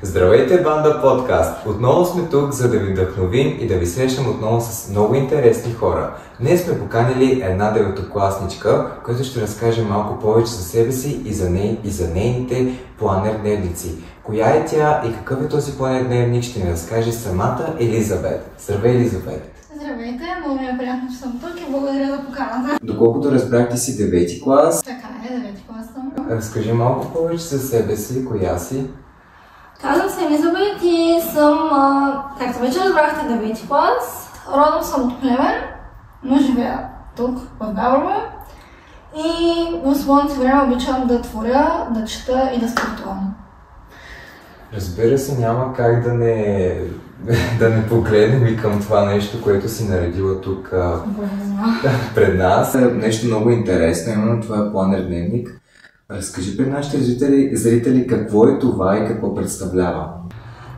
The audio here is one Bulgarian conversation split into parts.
Здравейте, Банда Подкаст! Отново сме тук, за да ви вдъхновим и да ви срещам отново с много интересни хора. Днес сме поканили една деветокласничка, която ще разкаже малко повече за себе си и за нейните планер-дневници. Коя е тя и какъв е този планер-дневник, ще ни разкаже самата Елизабет. Здравей, Елизабет! Здравейте, много ми е приятно, че съм тук и благодаря за поканата. Доколкото разбрах, ти си 9 клас. Така е, 9 клас съм. Разкажи малко повече за себе си, коя си? Казвам се Елизабет и съм, както вече разбрахте, 9 клас. Родом съм от Плевен, но живея тук, в Габрово. И в свободното време обичам да творя, да чета и да спортувам. Разбира се, няма как да не погледнем и към това нещо, което си наредила тук пред нас. Нещо много интересно, именно това е планер-дневник. Разкажи пред нашите зрители какво е това и какво представлява.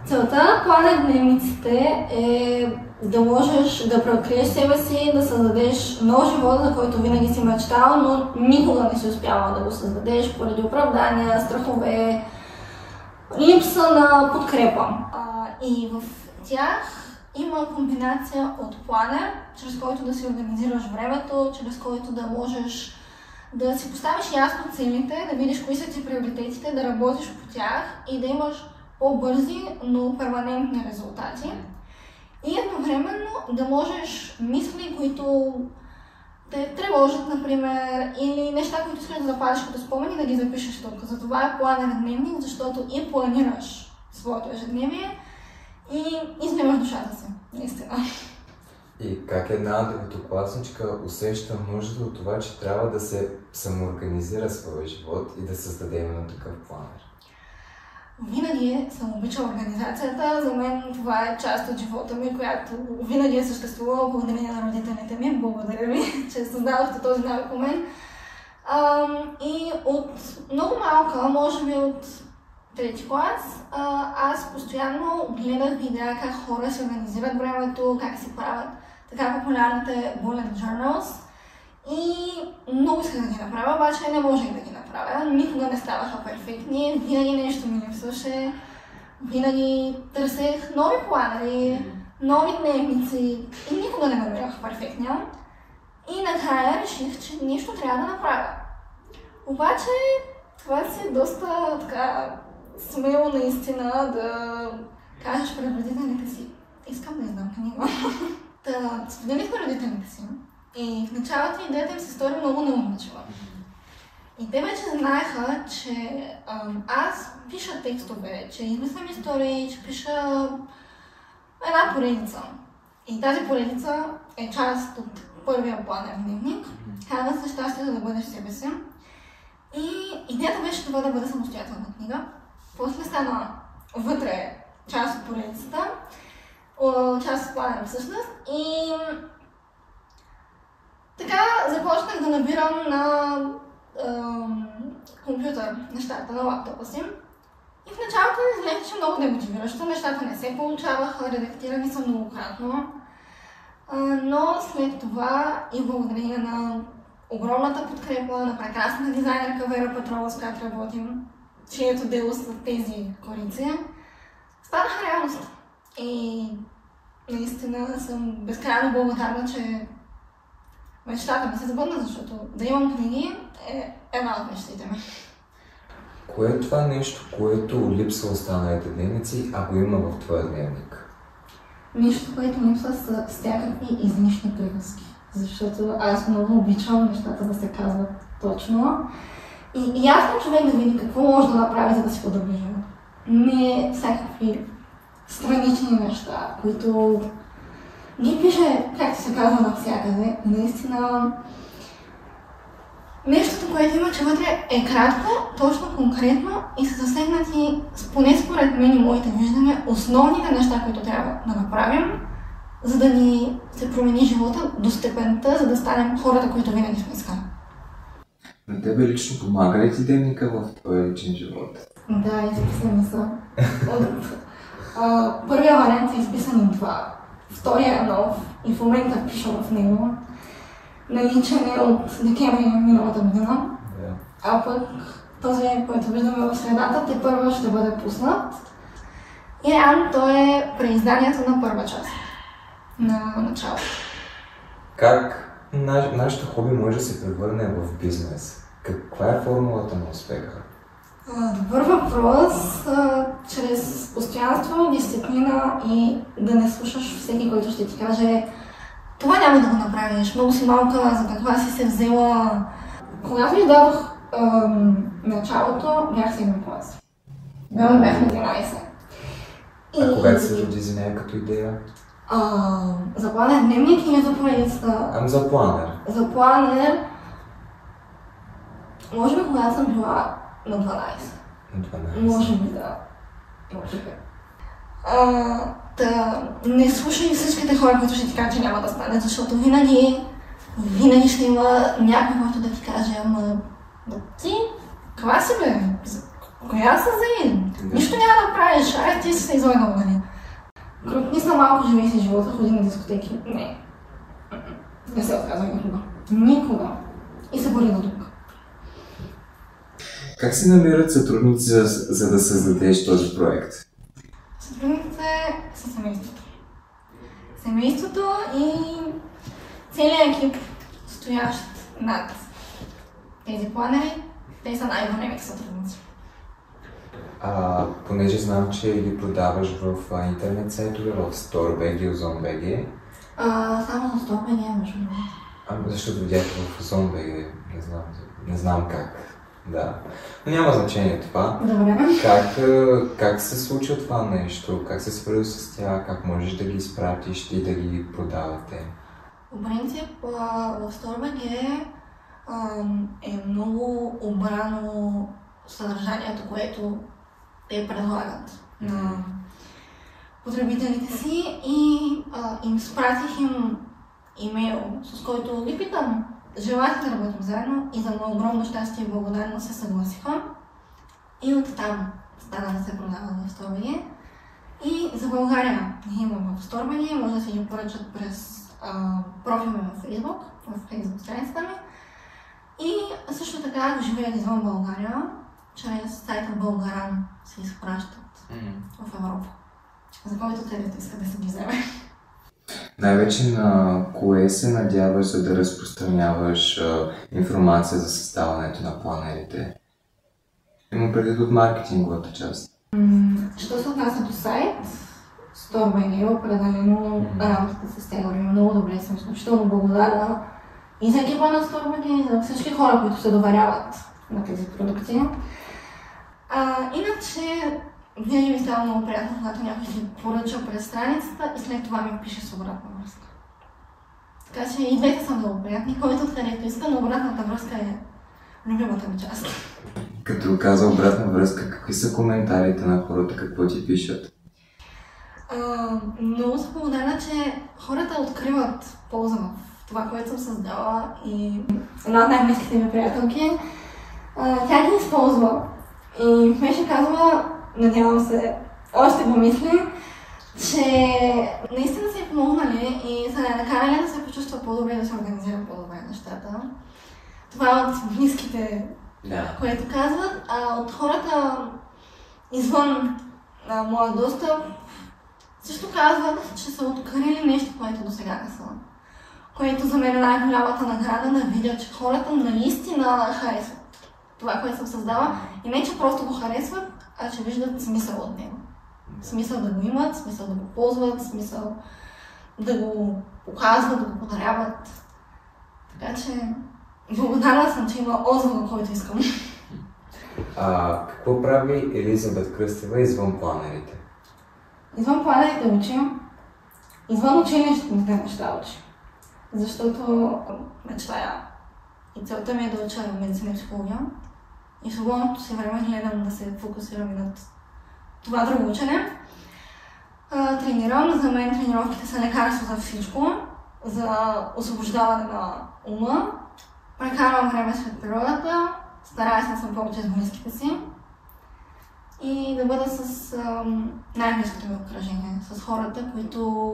Целта на планер-дневниците е да можеш да преоткриеш себе си, да създадеш нов живот, за който винаги си мечтал, но никога не си успявал да го създадеш поради оправдания, страхове, липса на подкрепа. И в тях има комбинация от планер, чрез който да си организираш времето, чрез който да можеш да си поставиш ясно целите, да видиш кои са ти приоритетите, да работиш по тях и да имаш по-бързи, но перманентни резултати. И едновременно да можеш мисли, които те тревожат, например, или неща, които искаш да запазиш като спомени, да ги запишеш тук. Затова е планер-дневник, защото и планираш своето ежедневие и измиваш душата си, наистина. И как една деветокласничка усеща нужда от това, че трябва да се самоорганизира своя живот и да създаде именно такъв планер? Винаги съм обичала организацията. За мен това е част от живота ми, която винаги е съществувала благодарение на родителите ми. Благодаря ви, че създадохте този навик у мен. И от много малка, може би от трети клас, аз постоянно гледах видеа как хора се организират времето, как си правят така популярните bullet journals. И много исках да ги направя, обаче не можех да ги направя. Никога не ставаха перфектни, винаги нещо ми липсваше. Винаги търсех нови планери, нови дневници и никога не намерях перфектния. И накрая реших, че нещо трябва да направя. Обаче това си е доста така смело наистина да кажеш пред родителите си: искам да издам книга. Споделих пред родителите си. И в началото идеята им се стори много неумничава. И те вече знаеха, че аз пиша текстове, че измислям истории, че пиша една поредица. И тази поредица е част от първия планер-дневник. Казва се "Щастието да бъдеш себе си". И идеята беше това да бъде самостоятелна книга. После стана вътре част от поредицата, част от планера всъщност. И така започнах да набирам на компютър нещата, на лаптопа си. И в началото изглеждаше много демотивиращо, нещата не се получаваха, редактирани са многократно. Но след това и благодарение на огромната подкрепа на прекрасна дизайнерка Вера Петрова, с която работим, чието дело са тези корици, станаха реалност. И наистина съм безкрайно благодарна, че мечтата ми се сбъдна, защото да имам книги е една от мечтите ми. Кое е това нещо, което липсва останалите дневници, а го има в твоя дневник? Нещо, което липсва са всякакви излишни приказки. Защото аз много обичам нещата да се казват точно. И ясно човек да види какво може да направи, за да си подобри живота. Не всякакви странични неща, които ги пише, както се казва, навсякъде. Наистина, нещото, което има, че вътре е кратко, точно, конкретно и са засегнати, поне според мен и моите виждания, основните неща, които трябва да направим, за да ни се промени живота до степента, за да станем хората, които винаги сме искали. На тебе лично помага ли ти дневника в твоя личен живот? Да, изписани са. Първия вариант са изписани два. Втория е нов и в момента пиша в него. Наличен е от декември миналата година. А пък този, който виждаме в средата, те първо ще бъде пуснат. И реално то е преизданието на първа част на началото. Как нашето хоби може да се превърне в бизнес? Каква е формулата на успеха? Добър въпрос. Чрез постоянство, дисциплина и да не слушаш всеки, който ще ти каже това няма да го направиш, много си малка, за каква си се взела. Когато ми дадох началото, бях в 7 клас. Бях на 12. А кога се роди за нея като идея? За планер дневник или за поредицата? За планер. За планер, може би когато съм била на 12. На 12. Може би да. Може би. Не слушай всичките хора, които ще ти кажат, че няма да стане, защото винаги ще има някой, който да ти каже, ама ти, каква си бе? Коя са взели? Нищо няма да правиш, ти си се излагал, нали? Крутни са малко, живей си живота, ходи на дискотеки. Не се отказвай никога. Никога. И се бори до тук. Как се намират сътрудници, за да създадеш този проект? Сътрудниците са семейството. Семейството и целият екип, стоящ над тези планери, те са най-големите сътрудници. Понеже знам, че ги продаваш в интернет сайтове, в Store.bg, Ozon.bg. Само за Store.bg, между другото. Защото видях в Ozon.bg, не знам как. Да. Но няма значение това. Добре. Как се случва това нещо? Как се свързва с тях? Как можеш да ги изпратиш и да ги продавате? По принцип, в Store.bg е много обрано съдържанието, което те предлагат на потребителите си и им изпратих им имейл, с който ги питам, желаете да работим заедно и за много огромно щастие и благодарност се съгласиха. И оттам стана да се продава в Store.bg. И за България има в Store.bg, може да се ги поръчат през профил ми в Facebook, в Facebook страницата ми. И също така, ако живеят извън България, чрез сайта Българан се изпращат в Европа, за който където иска да се ги вземе. Най-вече на кое се надяваш, за да разпространяваш информация за съставането на планерите? Има предвид от маркетинговата част. Що се отнася до сайт, Store.bg определено работата с него много добре, съм изключително благодарна и за екипа на Store.bg, и за всички хора, които се доверяват на тези продукти. Иначе, винаги ми става много приятно, когато някой си поръча през страницата и след това ми пише с обратна връзка. Така че и двете са много приятни, който откъдето иска, но обратната връзка е любимата ми част. Като каза обратна връзка, какви са коментарите на хората, какво ти пишат? Много съм благодарна, че хората откриват полза в това, което съм създала и една от най-близките ми приятелки, тя ги използва и беше казала, надявам се, още го мисли, че наистина са ѝ помогнали и са накарали да се почувства по-добре, да се организира по-добре нещата. Това е от близките, което казват, а от хората извън моя достъп също казват, че са открили нещо, което до сега не са. Което за мен е най-голямата награда да видя, че хората наистина харесват това, което съм създала и не, че просто го харесват, а че виждат смисъл от него. Смисъл да го имат, смисъл да го ползват, смисъл да го показват, да го подаряват. Така че благодарна съм, че има отзвук, който искам. Какво прави Елизабет Кръстева извън планерите? Извън планерите учим, извън училището ми неща учи. Защото мечтая и целта ми е да уча медицина и психология. И в свободното си време гледам да се фокусирам и над това друго учене. Тренирам, за мен тренировките са лекарство за всичко, за освобождаване на ума. Прекарвам време сред природата, старая се да съм повече с близките си и да бъда с най-близкото ми обкръжение, с хората, които,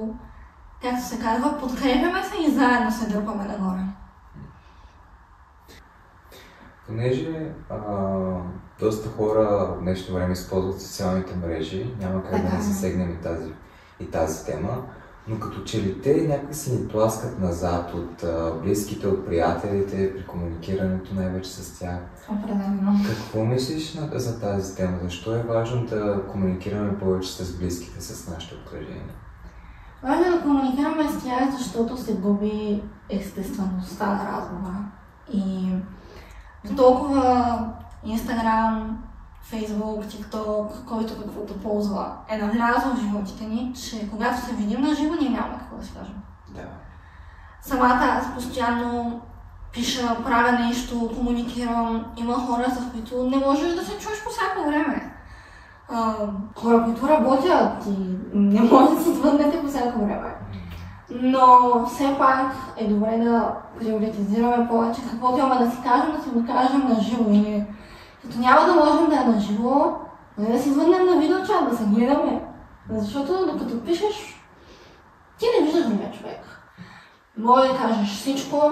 както се казва, подкрепяме се и заедно се дърпаме нагоре. Понеже доста хора в днешно време използват социалните мрежи, няма как да не засегнем и тази тема, но като че ли те някак си ни тласкат назад от близките, от приятелите, при комуникирането най-вече с тях. Определено. Какво мислиш за тази тема? Защо е важно да комуникираме повече с близките, с нашето обкръжение? Важно е да комуникираме с тях, защото се губи естествеността на разговора. И толкова Инстаграм, Фейсбук, ТикТок, който каквото ползва, е навлязъл в животите ни, че когато се видим на живо, ние нямаме какво да си кажем. Да. Самата аз постоянно пиша, правя нещо, комуникирам. Има хора, с които не можеш да се чуеш по всяко време. Хора, които работят и не може да се звъннете по всяко време. Но все пак е добре да приоритизираме повече каквото имаме да си кажем, да си го кажем на живо. Или като няма да можем да е на живо, да си звъннем на видеочат, да се гледаме. Защото докато пишеш, ти не виждаш другия човек. Може да кажеш всичко,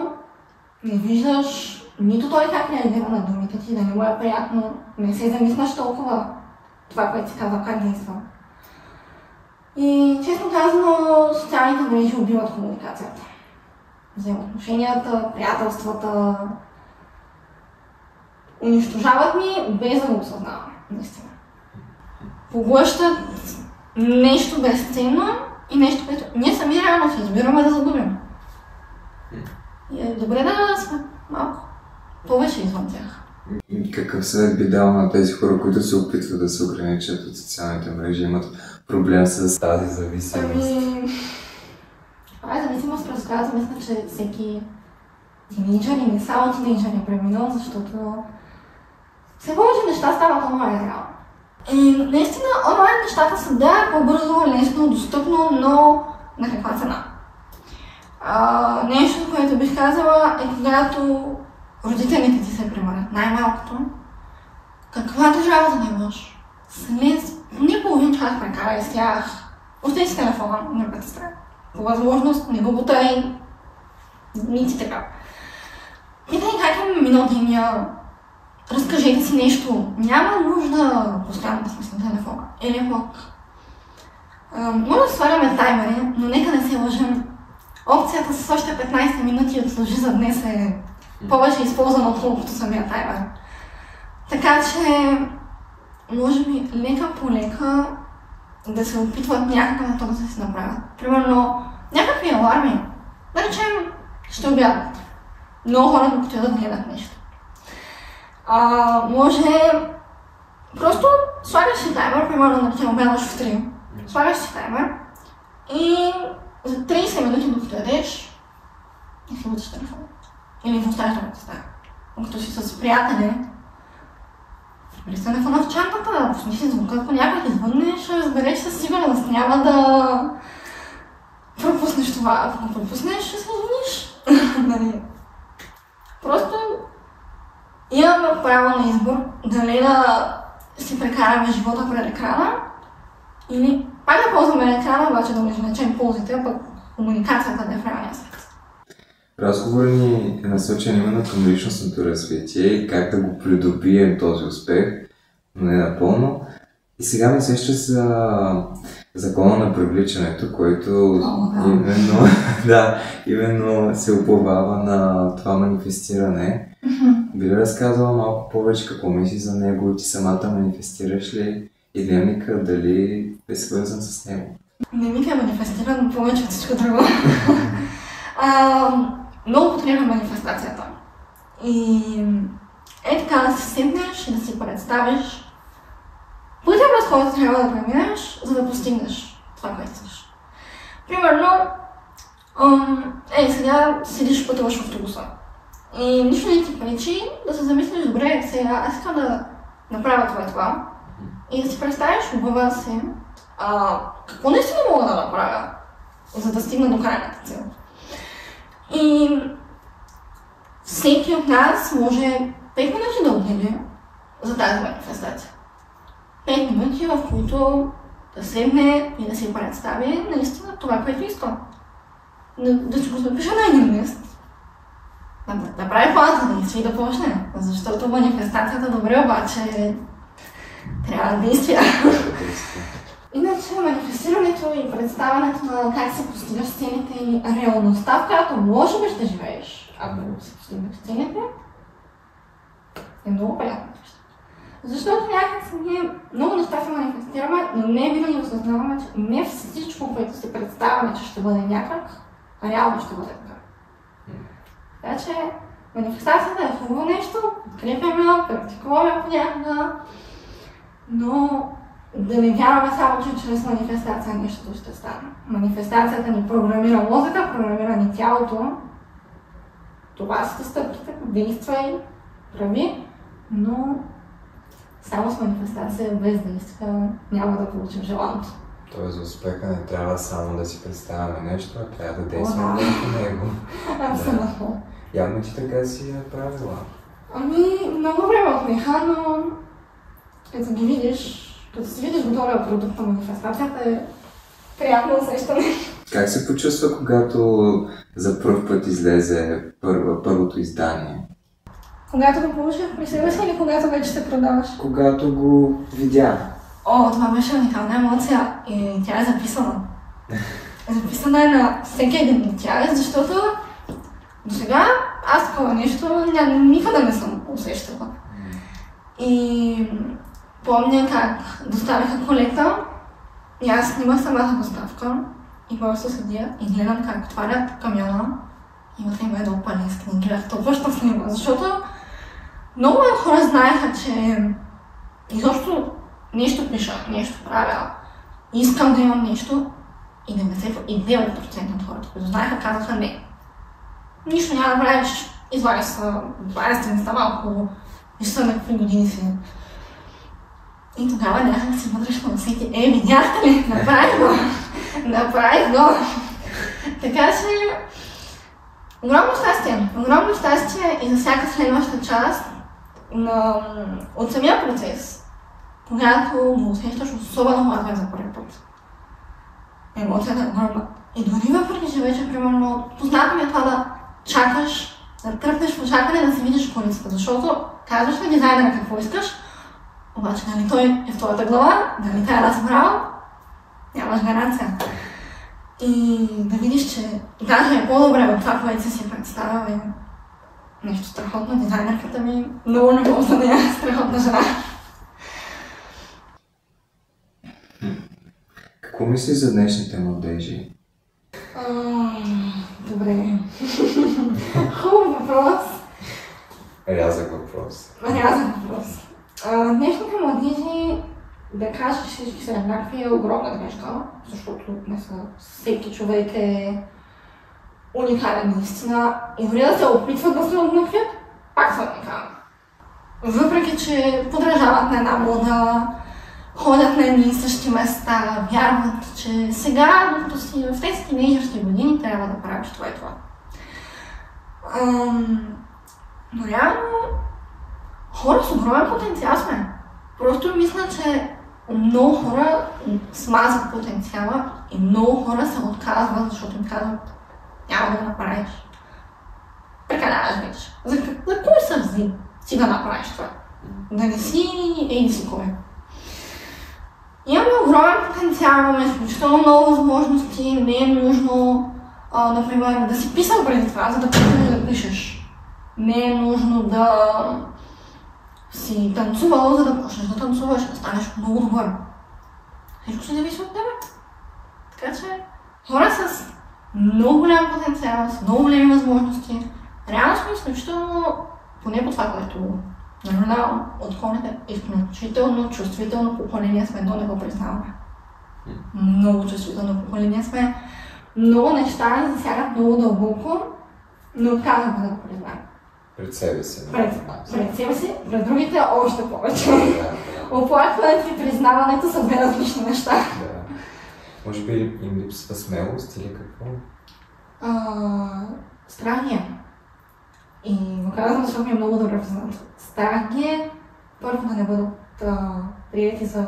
не виждаш нито той как реагира на думите ти, да не му е приятно, не се замисляш толкова това, което си казва, как действа. И честно казано, социалните мрежи убиват комуникацията. Взаимоотношенията, приятелствата унищожават ни без да го осъзнаваме, наистина. Поглъщат нещо безценно и нещо, което ние сами реално се избираме да загубим. И е добре да сме малко повече извън тях. Какъв съвет би дал на тези хора, които се опитват да се ограничат от социалните мрежи, имат проблем с тази зависимост? Това е зависимост, през която мисля, че всеки тинейджър и не само тинейджър е преминал, защото все повече неща стават онлайн реално. И наистина онлайн нещата са по-бързо, лесно, достъпно, но на каква цена? Нещо, което бих казала е когато родителите ти се примерят най-малкото, каква държава да нямаш? След не половин час прекарай с тях, остави си телефона на другата страна. По възможност не го бутай, нити така. Питай как е минал деня, разкажете си нещо. Няма нужда постоянно да сме с телефона. Или пък. Може да сваляме таймери, но нека не се лъжим. Опцията с още 15 минути отслужи за днес е повече използвана отколкото самия таймер. Така че, може би, лека по лека да се опитват някакъв метод да се направят. Примерно, някакви аларми. Да речем, ще обядат. Много хора докато ядат гледат нещо. Може просто слагаш си таймер, примерно да те обядаш в 3. Слагаш си таймер и за 30 минути докато ядеш, не си буташ телефона. Или в останалата стая. Докато си с приятели, прибери телефона в чантата, пусни си звука, ако някой ти звънне, ще разбереш със сигурност. Няма да пропуснеш това. Ако го пропуснеш, ще се звъниш. Просто имаме право на избор дали да си прекараме живота пред екрана или пак да ползваме екрана, обаче да излечем ползите, а пък комуникацията да е в реалния свет. Разговор ни е насочен именно към личностното развитие и как да го придобием този успех, но не напълно. И сега ме сеща за закона на привличането, който именно се уповава на това манифестиране. Би ли разказала малко повече какво мислиш за него? Ти самата манифестираш ли и дневника, дали е свързан с него? Дневника е манифестиран повече от всичко друго. Много подкрепям манифестацията. И така да се седнеш и да си представиш пътя, през който трябва да преминеш, за да постигнеш това, което искаш. Примерно, сега седиш пътуваш в автобуса. И нищо не ти пречи да се замислиш, добре, сега аз искам да направя това и това. И да си представиш, обава се, какво наистина мога да направя, за да стигна до крайната цел. И всеки от нас може 5 минути да отделя за тази манифестация. 5 минути, в които да седне и да си представи наистина това, което иска. Да си го запиша на един лист, Да прави план за действие и да почне. Защото манифестацията добре, обаче трябва да действия. Иначе манифестирането и представянето на как се постигаш целите и реалността, в която можеш да живееш, ако се постигнеш целите, е много приятно. Защото някак ние много неща се манифестираме, но не винаги осъзнаваме, че не всичко, което се представяме, че ще бъде някак, реално ще бъде така. Така че манифестацията е хубаво нещо, подкрепяме, практикуваме понякога, но да не вярваме само, че чрез манифестация нещото ще стане. Манифестацията ни програмира мозъка, програмира ни тялото. Това са стъпките, действай, прави, но само с манифестация без действия няма да получим желаното. Тоест за успеха не трябва само да си представяме нещо, а трябва да действаме върху него. Абсолютно. Явно ти така си е правила. Много време отмиха, но като си видиш готовия продукт на манифестацията е приятно усещане. Как се почувства, когато за пръв път излезе първото издание? Когато го получих при себе си или когато вече се продаваш? Когато го видя. Това беше уникална емоция и тя е записана. Записана е на всеки един от тях, защото до сега аз такова нещо никъде не съм усещала. И помня как доставиха колета и аз снимах самата доставка и просто седя и гледам как отварят камиона и вътре има едно пане с книги. Бях толкова щастлива, защото много хора знаеха, че изобщо нещо пиша, нещо правя, искам да имам нещо и 99% от хората, които знаеха, казаха не. Нищо няма да правиш, излагаш се 20 страница малко, нищо са на какви години си. И тогава някак си вътрешно усети, видяхте ли, направих го. Така че, огромно щастие и за всяка следваща част от самия процес, когато го усещаш, особено когато е за първи път. Емоцията е огромна. И дори въпреки, че вече, примерно, познато ми е това да чакаш, да тръпнеш в очакване да си видиш корицата, защото казваш на дизайнера какво искаш, обаче дали той е в твоята глава, дали тя е разбрал, нямаш гаранция. И да видиш, че даже е по-добре от това, което си представя, е нещо страхотно. Дизайнерката ми много не мога за нея, страхотна жена. Какво мислиш за днешните младежи? Добре. Хубав въпрос. Рязък въпрос. Днешните младежи, да кажа, че всички са еднакви, е огромна грешка, защото всеки човек е уникален наистина и дори да се опитват да се отнъквят, пак са уникални. Въпреки, че подражават на една мода, ходят на едни и същи места, вярват, че сега, докато си в тези тинейджърски години, трябва да правиш това и това. Но реално, хора с огромен потенциал сме. Просто мисля, че много хора смазват потенциала и много хора се отказват, защото им казват, няма да направиш. Прекаляваш вече. За кой се взи ти да направиш това? Да не си си кой. Имаме огромен потенциал, имаме изключително много възможности, не е нужно, например, да си писал преди това, за да почнеш да пишеш. Не е нужно да си танцувал, за да почнеш да танцуваш, да станеш много добър. Всичко се зависи от тебе. Така че хора с много голям потенциал, с много големи възможности, реално сме изключително, поне по това, което наблюдавам от хората, изключително чувствително поколение сме, но не го признаваме. Много чувствително поколение сме. Много неща ни засягат много дълбоко, но отказваме да го признаем. Пред себе си. Пред себе си, пред другите още повече. Оплакването и признаването са две различни неща. Да. Може би им липсва смелост или какво? Страх ги е. И го казвам, защото ми е много добре познато. Страх ги е първо да не бъдат приети за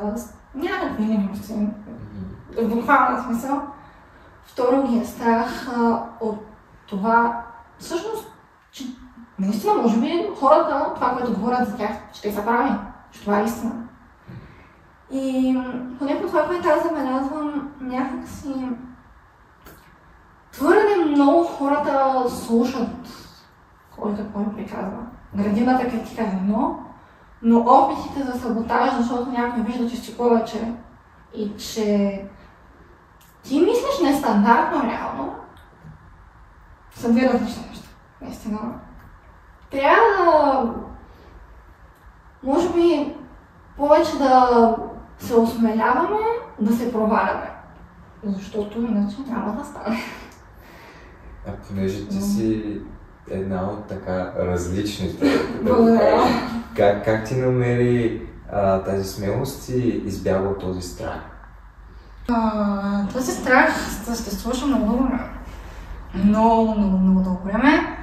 някакви личности. В буквален смисъл. Второ ги е страх от това, всъщност, че наистина, може би хората, това, което говорят за тях, ще са прави, че това е истина. И поне по това, което аз забелязвам, някакси твърде много хората слушат кой какво им приказва. Градивната критика е едно, но опитите за саботаж, защото някой вижда, че си повече и че ти мислиш нестандартно реално, са две различни неща, наистина. Трябва да, може би, повече да се осмеляваме, да се проваляме, защото иначе няма да стане. А понеже ти си една от така различните, как ти намери тази смелост и избяга от този страх? Този страх съществуваше много дълго време. Много дълго време.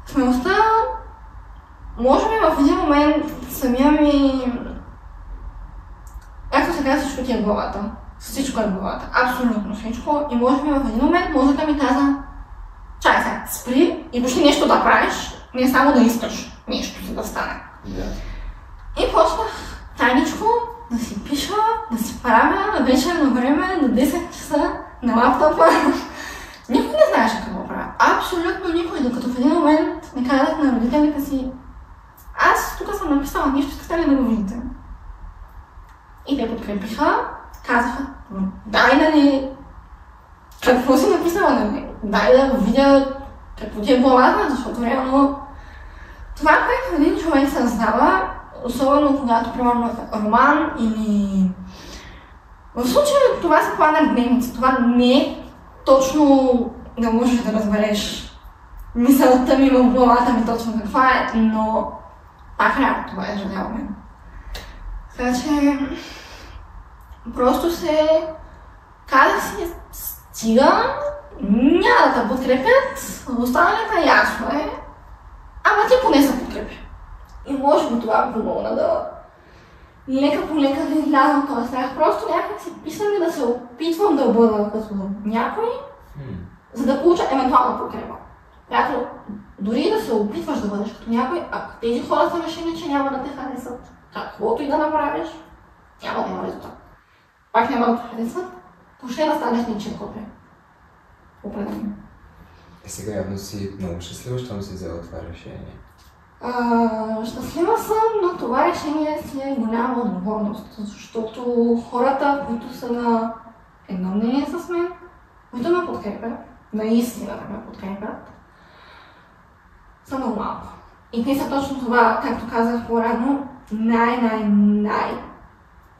Смелостта, може би в един момент самия ми... Както се казва, всичко ти е в главата. Всичко е в главата. Абсолютно всичко. И може би в един момент мозъкът ми каза: чай сега, спри и почти нещо да правиш, не само да искаш нещо си да стане. Yeah. И почнах тайничко да си пиша, да си правя на вечерно време, на 10 часа на лаптопа. Никой не знаеше какво правя. Абсолютно никой, докато в един момент ми казах на родителите си: аз тук съм написала нищо, искате ли да го видите? И те подкрепиха, казаха: дай да ни... Какво си написала, нали? Дай да видя какво ти е главата, защото реално това, което един човек създава, особено когато, примерно, роман или... В случая това са планер дневници, това не е точно да можеш да разбереш мисълта ми в главата ми точно каква е, но пак реално това е ежедневно. Така че просто се казах си: стига, няма да те подкрепят, останалите ясно е, ама ти поне се подкрепи. И може би това ми помогна да лека по лека да изляза от този страх. Просто някак си писам и да се опитвам да бъда като някой, за да получа евентуална подкрепа. Която дори да се опитваш да бъдеш като някой, ако тези хора са решени, че няма да те харесат, каквото и да направиш, няма да има резултат. Пак няма да те харесат, въобще да станеш ничем копия. Определено. Сега явно си много щастлива, щом си взела това решение. Щастлива съм, но това решение си е голяма отговорност, защото хората, които са на едно мнение с мен, които ме подкрепят, наистина да ме подкрепят, са много малко. И те са точно това, както казах по-рано,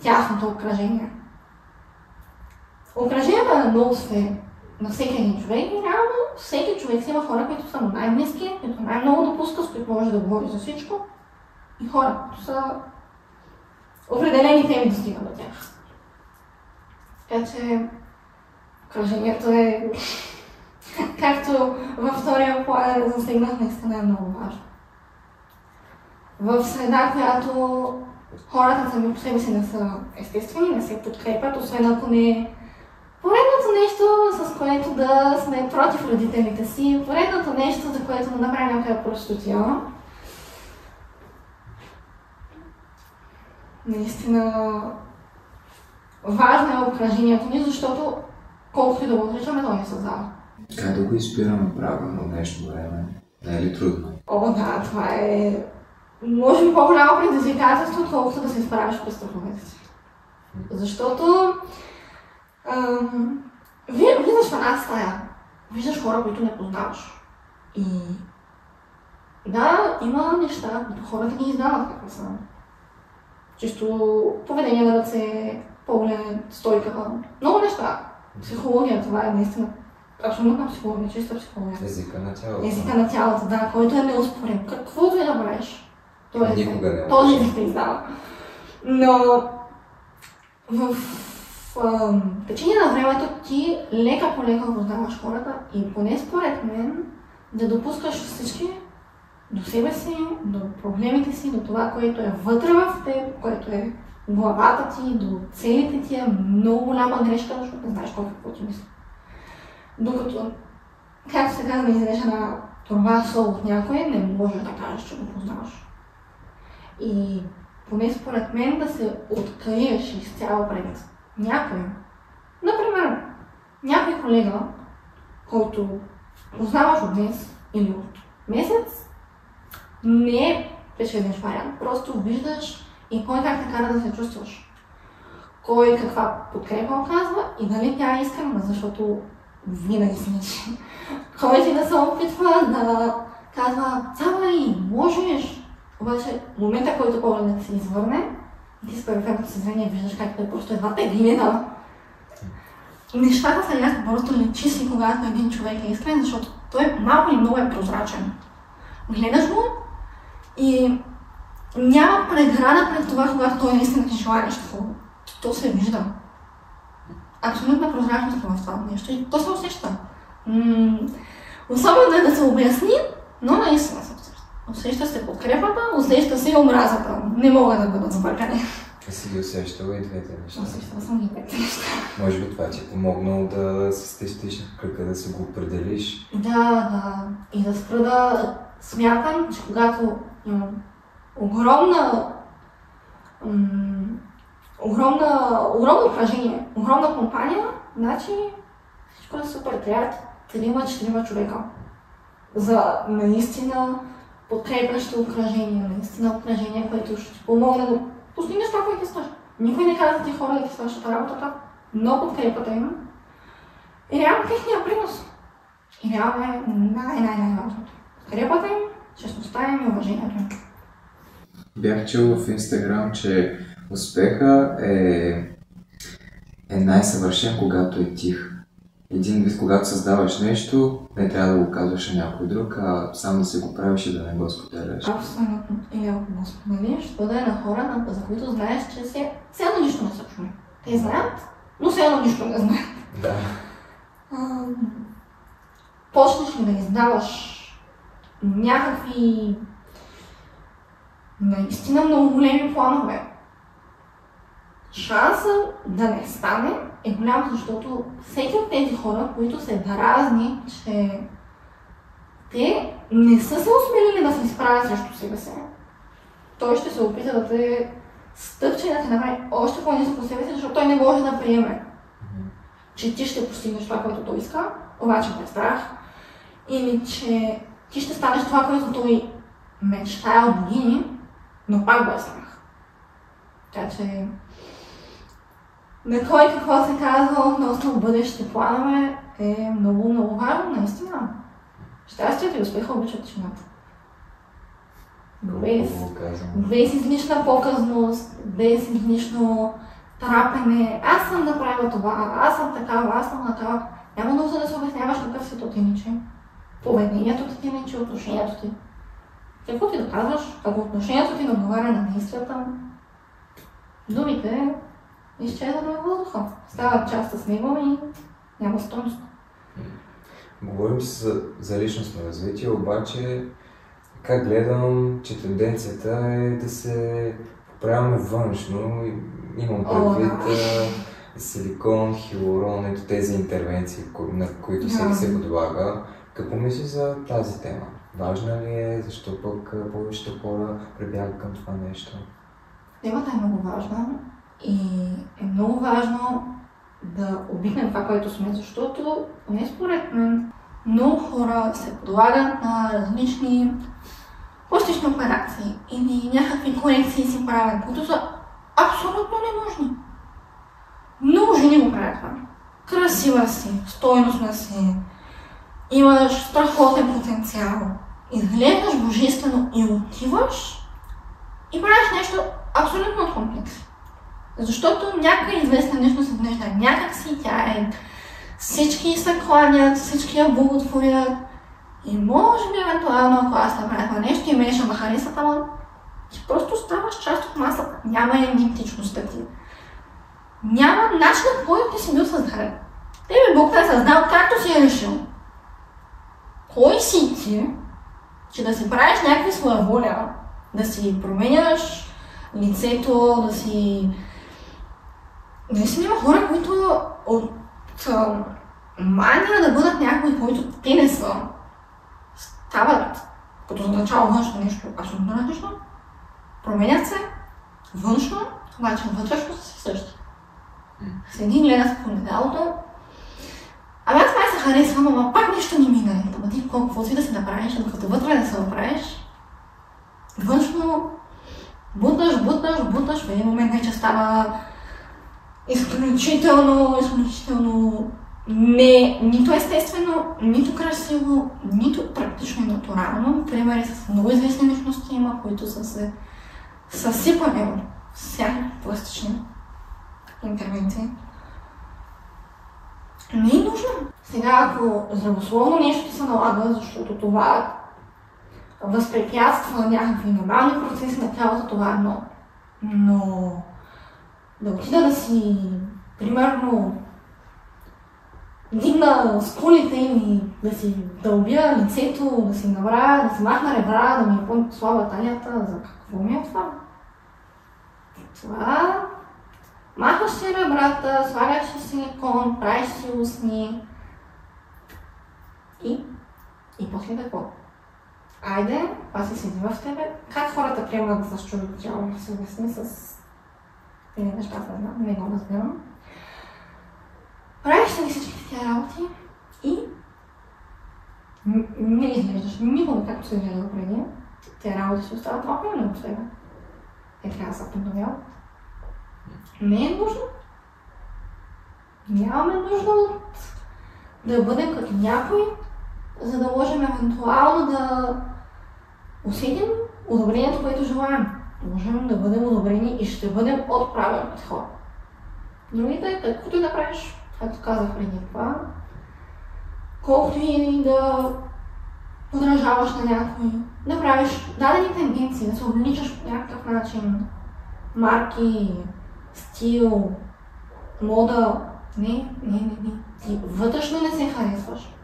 тясното обкръжение. Обкръжението е много сфери на всеки един човек и реално всеки човек си има хора, които са най-близки, които най-много допускат, с които може да говори за всичко, и хора, които са определени теми да стигат до тях. Така че обкръжението е, както във втория план засегнах, наистина е много важно. В среда, която хората сами по себе си не са естествени, не се подкрепят, освен ако не поредното нещо, с което да сме против родителите си, поредното нещо, за което да направим някаква простотия. Наистина важно е обкръжението ни, защото колкото и да го отричаме, то ни създава. Как да го избираме правилно в днешно време? Не е ли трудно? О, да, това е може би по-голямо предизвикателство, отколкото да се изправиш през страховете си. Защото влизаш в една стая, виждаш хора, които не познаваш. И да, има неща, които хората ги издават какви са. Чисто поведение на ръце, поглед, стойка, много неща. Психология, това е наистина абсолютна психология, чиста психология. Езика на тялото. Езика на тялото, да, който е неоспорим. Каквото и да правиш, този език те издава. Но в течение на времето ти лека по лека познаваш хората и поне според мен да допускаш всички до себе си, до проблемите си, до това, което е вътре в теб, което е главата ти, до целите ти е много голяма грешка, защото не знаеш какво ти мисли. Докато, както се казва, да излезеш една това са от някой, не може да кажеш, че го познаваш. И поне според мен да се откриеш изцяло пред някой. Например, някой колега, който познаваш от днес или от месец, не е печелиш вариант. Просто виждаш и кой как те кара да се чувстваш. Кой каква подкрепа оказва и дали тя е искрена, защото винаги си мисли. Кой ти да се опитва да казва, цавай, можеш. Обаче, в момента, който погледът се извърне, ти с периферното си зрение виждаш как той просто едва те гледа. Нещата са ясно, просто личи си, когато един човек е искрен, защото той малко или много е прозрачен. Гледаш го и няма преграда пред това, когато той наистина ти желае нещо. То се вижда. Абсолютна прозрачност в това нещо и то се усеща. Особено е да се обясни, но наистина се усеща. Усеща се подкрепата, усеща се и омразата. Не могат да бъдат забъркани. Си ги усещала и двете неща. Усещала съм ги двете неща. Може би това ти е помогнало да се стещиш на кръка, да се го определиш. Да. И да спра да смятам, че когато имам огромно упражнение, огромна компания, значи всичко е супер. Трябва 3-4 човека за наистина подкрепящо упражнение, наистина упражнение, което ще ти помогне да постигнеш това, което искаш. Никой не казва ти хора да ти свършат работата, но подкрепата им и реално техния принос. И реално е най-важното. Подкрепата им, честността им и уважението им. Бях чул в Инстаграм, че успеха е най-съвършен, когато е тих. Един вид, когато създаваш нещо, не трябва да го казваш на някой друг, а сам да се го правиш и да не го споделяш. Абсолютно. Или ако го споделиш, да е на хора, за които знаеш, че все едно нищо не са чули. Те знаят, но все едно нищо не знаят. Да. Почнеш ли да издаваш някакви наистина много големи планове, шансът да не стане е голям, защото всеки от тези хора, които се дразни, че те не са се осмелили да се изправят срещу себе си, той ще се опита да те стъпче и да те направи още по-ниско по себе си, защото той не може да приеме, че ти ще постигнеш това, което той иска, обаче пред страх, или че ти ще станеш това, което той мечтае от години, но пак го е страх. Така че на кой какво се казва относно бъдещите планове е много важно, наистина. Щастието и успеха обичат тишината. Без излишна показност, без излишно трапене. Аз съм направила това, аз съм такава, аз съм такава. Няма нужда да се обясняваш какъв си ти ничи. Поведението ти ничи, отношението ти. Какво ти доказваш, ако отношението ти не отговаря на действията, думите изчезват във въздуха. Стават част с него и няма стойност. Говорим си за личностно развитие, обаче как гледам, че тенденцията е да се поправяме външно. Имам предвид силикон, хиалурон, ето тези интервенции, на които всеки се подлага. Какво мислиш за тази тема? Важна ли е? Защо пък повечето хора прибягат към това нещо? Темата е много важна и е много важно да обикнем това, което сме, защото поне според мен много хора се подлагат на различни пластични операции или някакви корекции си правят, които са абсолютно ненужни. Много жени го правят това. Красива си, стойностна си, имаш страхотен потенциал, изглеждаш божествено и отиваш и правиш нещо абсолютно от комплекс. Защото някаква известна нещо се вижда някак си, тя е всички се кланят, всички я благотворят и може би евентуално, ако аз направя това нещо и мене ще ме харесат, ама ти просто ставаш част от масата. Няма идентичността ти. Няма начин, по който ти си бил създаден. Тебе Бог те е създал както си е решил. Кой си ти, че да си правиш някакви своя воля, да си променяш лицето, да си... Наистина има хора, които от мания да бъдат някои, които те не са, стават като за начало външно нещо абсолютно различно, променят се външно, обаче вътрешно са същи. Седи и гледа се по огледалото. Ами аз май се харесвам, ама пак нещо не мина. Ама ти колко си да се направиш, докато вътре да се направиш, външно буташ, в един момент вече става изключително нито естествено, нито красиво, нито практично и натурално. Примери с много известни личности има, които са се съсипани от всякакви пластични интервенции. Не е нужно. Сега, ако здравословно нещо ти се налага, защото това възпрепятства някакви нормални процеси на тялото, това е едно. Но да отида да си, примерно, дигна скулите или да си дълбя лицето, да си направя, да си махна ребра, да ми е по-слаба талията, за какво ми е това? Това махаш си ребрата, слагаш си силикон, правиш си устни и после какво? Айде, това си седи в тебе. Как хората приемат с чуждото тяло да се обясни с тези неща, не го разбирам. Правиш си всички тия работи и не изглеждаш никога както се изглежда преди. Тези работи си остават малко от тебе. Трябва да се подновяват. Не е нужно. Нямаме нужда да бъдем като някой, за да можем евентуално да усетим одобрението, което желаем. Можем да бъдем одобрени и ще бъдем от правилните хора. Другите, каквото и да правиш, както казах преди това, колкото и да подражаваш на някой, да правиш дадени тенденции, да се обличаш по някакъв начин, марки, стил, мода, не. Ти вътрешно не се харесваш.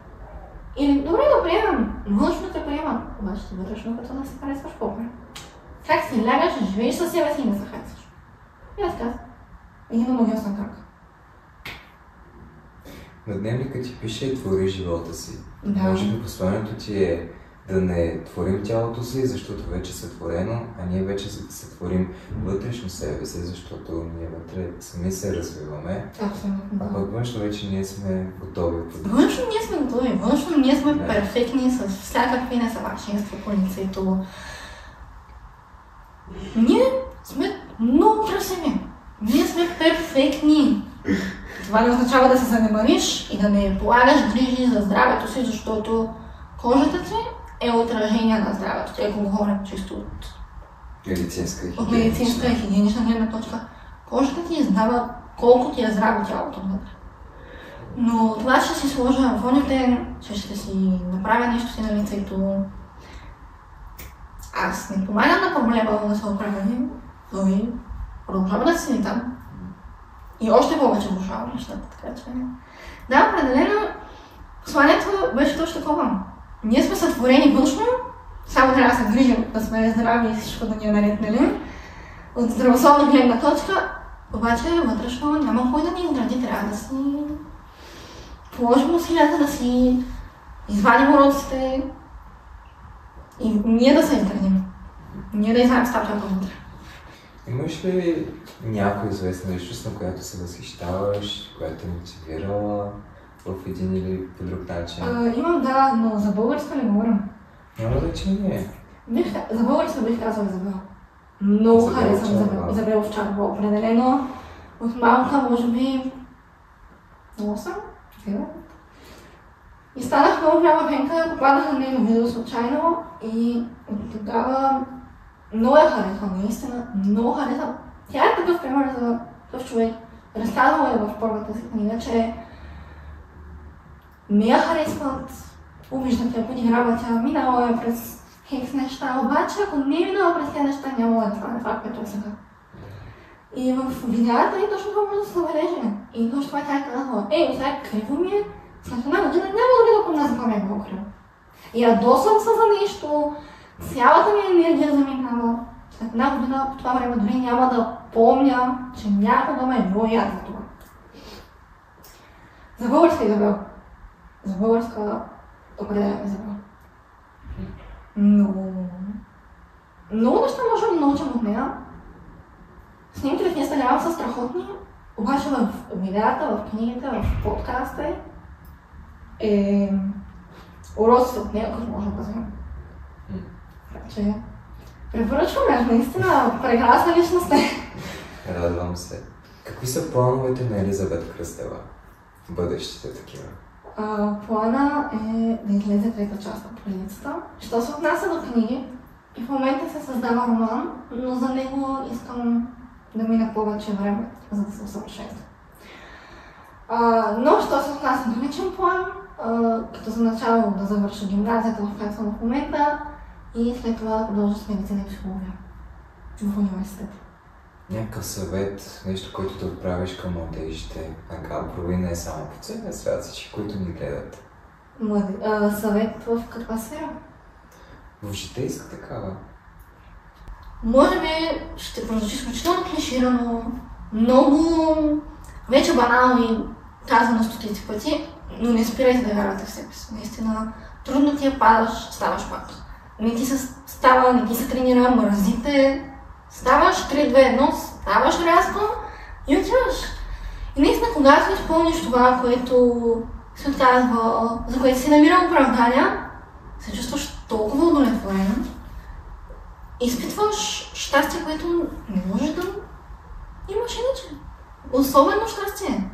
Или добре да приемам, външно те приемам, обаче ти вътрешно като да се харесваш по-добре. Как си лягаш, живееш със себе си и не се харесваш. И аз казах, един омагиосен крак. На дневника ти пише и твори живота си. Да. Може би посланието ти е да не творим тялото си, защото вече се творено, а ние вече се творим вътрешно себе си, защото ние вътре сами се развиваме. Абсолютно. А пък външно вече ние сме готови. Външно ние сме готови, външно ние сме перфектни с всякакви несъвършенства по лицето. Ние сме много красиви. Ние сме перфектни. Това не означава да се занемариш и да не полагаш грижи за здравето си, защото кожата ти е отражение на здравето ти, ако говорим чисто от медицинска и хигиенична гледна точка. Кожата ти издава колко ти е здраво тялото вътре. Но това, че си сложа фонитен, че ще си направя нещо си на лицето, аз не помагам на проблема да се оправи, той продължава да си там. И още повече влошавам нещата, така че... Да, определено, посланието беше точно такова. Ние сме сътворени външно, само трябва да се грижим да сме здрави и всичко да ни е наред, нали? От здравословна гледна точка, обаче вътрешно няма кой да ни изгради, трябва да си положим усилията, да си извадим уроците и ние да се изградим. Ние да изградим стартата вътре. Имаш ли някоя известна личност, на която се възхищаваш, която е мотивирала в един или по друг начин? Имам, да, но за българска не говорим. Няма значение. За българска бих казала Изабел. Много харесвам Изабел Овчарова. Определено от малка, може би 8, 9. И станах много голяма фенка, попаднах на нейно видео случайно и от тогава много я харесвам, наистина, много харесвам. Тя е такъв пример за такъв човек. Разказвала е в първата си книга, че не я харесват, обиждат я, подиграват я, минала е през хекс неща, обаче ако не е минала през тези неща, няма да стане това, което е сега. И в видеята и точно това може да се забележи. И точно това тя е казала, сега криво ми е, след една година няма да помня за това ми е било криво. И ядосвам се за нещо, цялата ми енергия заминава. След една година по това време дори няма да помня, че някога ме е било яд за това. За българска Изабел. За българска определена Изабел. Много неща можем да научим от нея. Снимките в Инстаграм са страхотни, обаче в видеята, в книгите, в подкаста е уроците от нея, които можем да вземем. Така че препоръчваме, наистина прекрасна личност е. Радвам се. Какви са плановете на Елизабет Кръстева? Бъдещите такива? Плана е да излезе трета част на поредицата. Що се отнася до книги, и в момента се създава роман, но за него искам да мина повече време, за да се усъвършенства. Но що се отнася до личен план, като за начало да завърша гимназията, в която съм в момента, и след това да продължа с медицина и психология в университета. Някакъв съвет, нещо, което да отправиш към младежите на Габрово и не само по целия свят, всички, които ни гледат? Съвет в каква сфера? В житейска такава. Може би ще прозвучи изключително клиширано, много вече банално и казано стотици пъти, но не спирайте да вярвате в себе си. Наистина, трудно ти я падаш, ставаш пак. Не ти се става, не ти се тренира, мразите, ставаш 3-2-1, ставаш рязко и отиваш. И наистина, когато изпълниш това, което си отказва, за което си намира оправдания, се чувстваш толкова удовлетворен. Изпитваш щастие, което не можеш да имаш иначе. Особено щастие.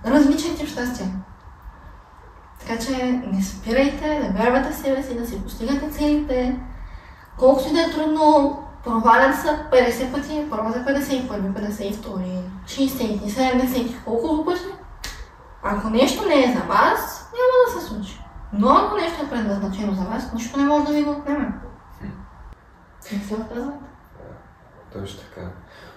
Различен тип щастие. Така че не спирайте, да вярвате в себе си, да си постигате целите. Колкото и да е трудно, провалят са 50 пъти, пробвате 51, 52, 60, 70, колкото пъти. Ако нещо не е за вас, няма да се случи. Но ако нещо е предназначено за вас, нищо не може да ви го отнеме. Не се отказват. Точно така.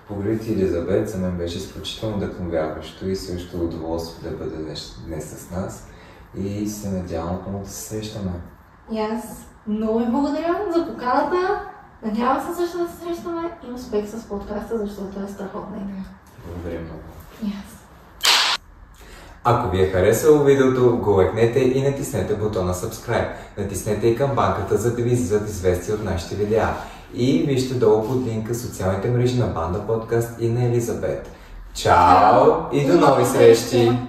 Благодаря ти, Елизабет, за мен беше изключително вдъхновяващо и също удоволствие да бъде днес с нас и се надявам отново да се срещаме. И аз много ви благодаря за поканата. Надявам се също да се срещаме и успех с подкаста, защото е страхотна идея. Благодаря много. И аз. Ако ви е харесало видеото, го лайкнете и натиснете бутона Subscribe. Натиснете и камбанката, за да ви излизат известия от нашите видеа. И вижте долу под линка социалните мрежи на Банда Подкаст и на Елизабет. Чао и до нови срещи!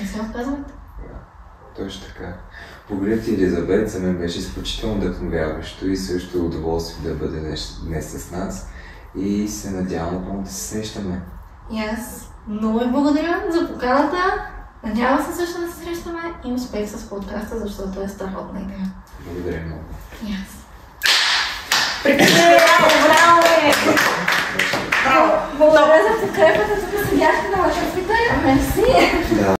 Не се отказват? Точно така. Благодаря ти, Елизабет, за мен беше изключително вдъхновяващо и също удоволствие да бъде днес с нас и се надявам отново да се срещаме. И аз много ви благодаря за поканата. Надявам се също да се срещаме и успех с подкаста, защото е страхотна идея. Благодаря много. И аз. Приключваме!